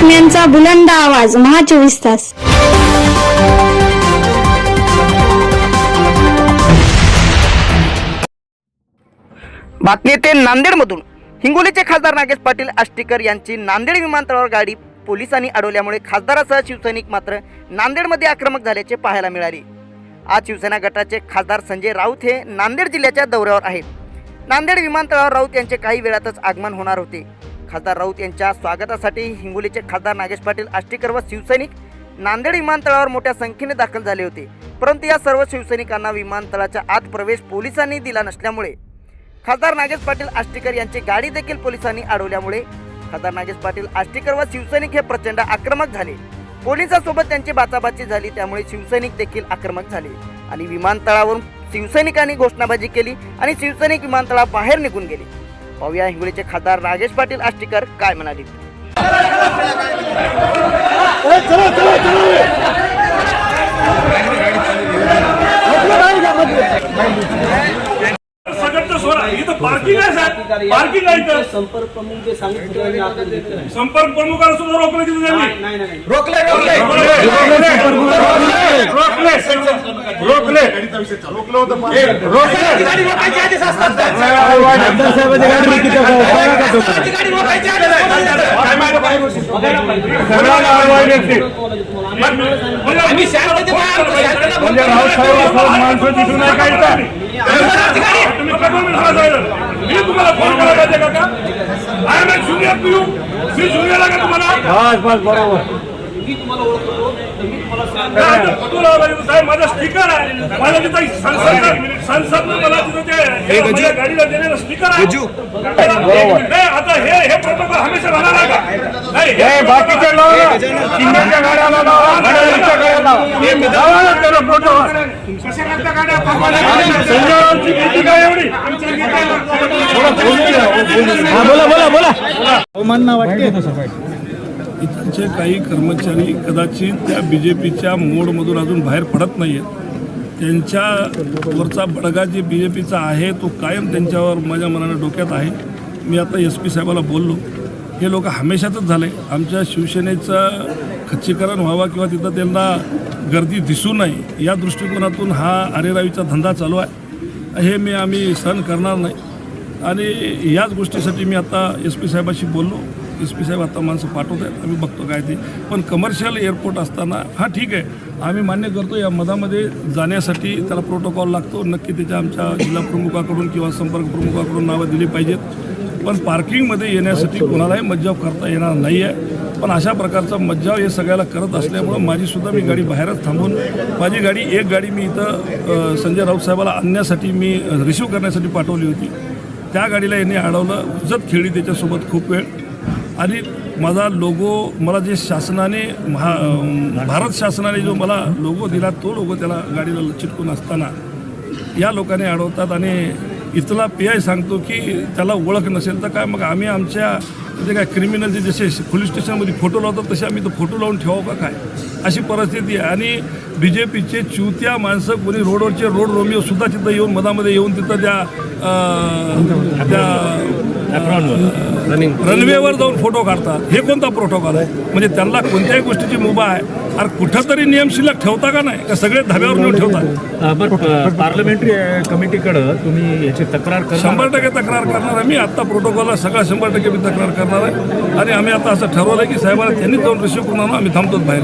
बातम्यांचा बुलंद आवाज महा 24 तास. बातमी येते नांदेडमधून. हिंगोलीचे खासदार नागेश पाटील आष्टीकर यांची नांदेड विमानतळावर गाडी पोलिसांनी अडवल्यामुळे खासदारासह शिवसैनिक मात्र नांदेडमध्ये आक्रमक झाल्याचे पाहायला मिळाले. आज शिवसेना गटाचे खासदार संजय राऊत हे नांदेड जिल्ह्याच्या दौऱ्यावर आहेत. नांदेड विमानतळावर राऊत यांचे काही वेळातच आगमन होणार होते. खासदार राऊत यांच्या स्वागतासाठी हिंगोलीचे खासदार नागेश पाटील आष्टीकर व शिवसैनिक नांदेड विमानतळावर मोठ्या संख्येने दाखल झाले होते. परंतु या सर्व शिवसैनिकांना विमानतळाच्या आत प्रवेश पोलिसांनी दिला नसल्यामुळे खासदार नागेश पाटील आष्टीकर यांची गाडी देखील पोलिसांनी अडवल्यामुळे खासदार नागेश पाटील आष्टीकर व शिवसैनिक हे प्रचंड आक्रमक झाले. पोलिसांसोबत त्यांची बाचाबाची झाली. त्यामुळे शिवसैनिक देखील आक्रमक झाले आणि विमानतळावरून शिवसैनिकांनी घोषणाबाजी केली आणि शिवसैनिक विमानतळाबाहेर निघून गेले. पाहूया हिंगोलीचे खासदार नागेश पाटील आष्टीकर काय म्हणाले. पार्किंग आहे साहेब, पार्किंग आहे इथं. संपर्क प्रमुख जे सांगितलं संपर्क प्रमुखाला सुद्धा रोखलं की त्यांनी रोखले मी तुम्हाला फोन करायला पाहिजे का? I am junior to you. मी ज्युनियर आहे का तुम्हाला? बस बरोबर. मी तुम्हाला ओळखतो. मी तुम्हाला फोटो लावला साहेब. माझा स्टिकर आहे. माझ्या तिथं संसद मला तिथं ते गाडीला दिलेलं स्टिकर आहे. नाही आता हे प्रोटोकॉल हमेशा राहणार आहे का? नाही हे बाकीच्या चिन्हाच्या गाड्याला प्रोटोकॉल कशा करता गाड्या संजयची भीती काय एवढी? अवमानना वाटते तसं इथचे काही कर्मचारी कदाचित त्या BJPच्या मोडमधून अजून बाहेर पडत नाही आहेत. त्यांच्यावरचा बडगा जे BJPचा आहे तो कायम त्यांच्यावर माझ्या मनानं डोक्यात आहे. मी आता SP साहेबाला बोललो. हे लोक हमेशातच झाले. आमच्या शिवसेनेचं खच्चीकरण व्हावं किंवा तिथं त्यांना गर्दी दिसू नये या दृष्टिकोनातून हा अरेरावीचा धंदा चालू आहे. हे आम्ही सहन करणार नाही आणि याच गोष्टीसाठी मी आता SP साहेबाशी बोललो. SP साहेब आता माणसं पाठवत आहेत. आम्ही बघतो काय ते. पण कमर्शियल एअरपोर्ट असताना हा ठीक आहे, आम्ही मान्य करतो. या मधामध्ये जाण्यासाठी त्याला प्रोटोकॉल लागतो. नक्की त्याच्या आमच्या जिल्हा प्रमुखाकडून किंवा संपर्क प्रमुखाकडून नावं दिली पाहिजेत. पण पार्किंगमध्ये येण्यासाठी कोणालाही मज्जाव करता येणार नाही आहे. पण अशा प्रकारचा मज्जाव हे सगळ्याला करत असल्यामुळं माझीसुद्धा मी गाडी बाहेरच थांबून माझी गाडी एक गाडी मी इथं संजय राऊत साहेबाला आणण्यासाठी मी रिसिव्ह करण्यासाठी पाठवली होती. त्या गाडीला यांनी अडवलं. हुजत खेळली त्याच्यासोबत खूप वेळ. आणि माझा लोगो मला जे शासनाने भारत शासनाने जो मला लोगो दिला तो लोगो त्याला गाडीला चिटकून असताना या लोकांनी अडवतात आणि इथला PI सांगतो की त्याला ओळख नसेल तर काय मग आम्ही आमच्या जे काय क्रिमिनलचे जसे पोलीस स्टेशनमध्ये फोटो लावतात तसे आम्ही तो फोटो लावून ठेवावं का काय अशी परिस्थिती आहे. आणि BJPचे चुत्या माणसं कोणी रोडवरचे रोड रोमिओसुद्धा तिथं येऊन मधामध्ये येऊन तिथं त्या रनवेवर जाऊन फोटो काढतात. हे कोणता प्रोटोकॉल आहे? म्हणजे त्यांना कोणत्याही गोष्टीची मुभा आहे. अरे कुठंतरी नियम शिल्लक ठेवता का नाही का सगळे धाब्यावर नेऊन ठेवतात? पार्लमेंटरी कमिटीकडं तुम्ही याची तक्रार 100% तक्रार करणार आहे. मी आत्ता प्रोटोकॉलला सगळा 100% मी तक्रार करणार आहे. आणि आम्ही आता असं ठरवलं की साहेबाला त्यांनी जाऊन रिसिव्ह करून आम्ही थांबतोच बाहेर.